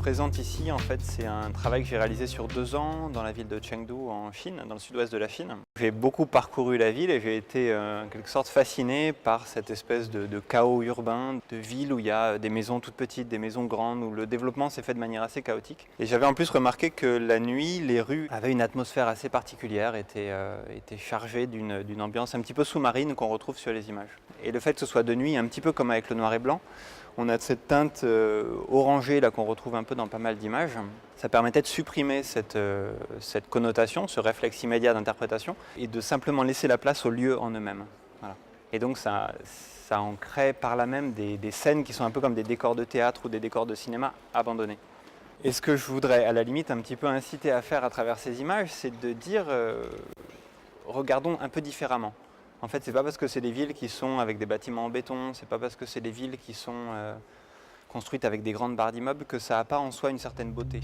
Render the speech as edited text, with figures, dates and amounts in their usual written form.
présente ici, en fait, c'est un travail que j'ai réalisé sur 2 ans dans la ville de Chengdu en Chine, dans le sud-ouest de la Chine. J'ai beaucoup parcouru la ville et j'ai été en quelque sorte fasciné par cette espèce de chaos urbain, de ville où il y a des maisons toutes petites, des maisons grandes, où le développement s'est fait de manière assez chaotique. Et j'avais en plus remarqué que la nuit, les rues avaient une atmosphère assez particulière, étaient chargées d'une ambiance un petit peu sous-marine qu'on retrouve sur les images. Et le fait que ce soit de nuit, un petit peu comme avec le noir et blanc, on a cette teinte orangée là qu'on retrouve un peu dans pas mal d'images. Ça permettait de supprimer cette connotation, ce réflexe immédiat d'interprétation, et de simplement laisser la place aux lieux en eux-mêmes. Voilà. Et donc ça en crée par là même des scènes qui sont un peu comme des décors de théâtre ou des décors de cinéma abandonnés. Et ce que je voudrais à la limite un petit peu inciter à faire à travers ces images, c'est de dire regardons un peu différemment. En fait, c'est pas parce que c'est des villes qui sont avec des bâtiments en béton, c'est pas parce que c'est des villes qui sont construites avec des grandes barres d'immeubles que ça n'a pas en soi une certaine beauté.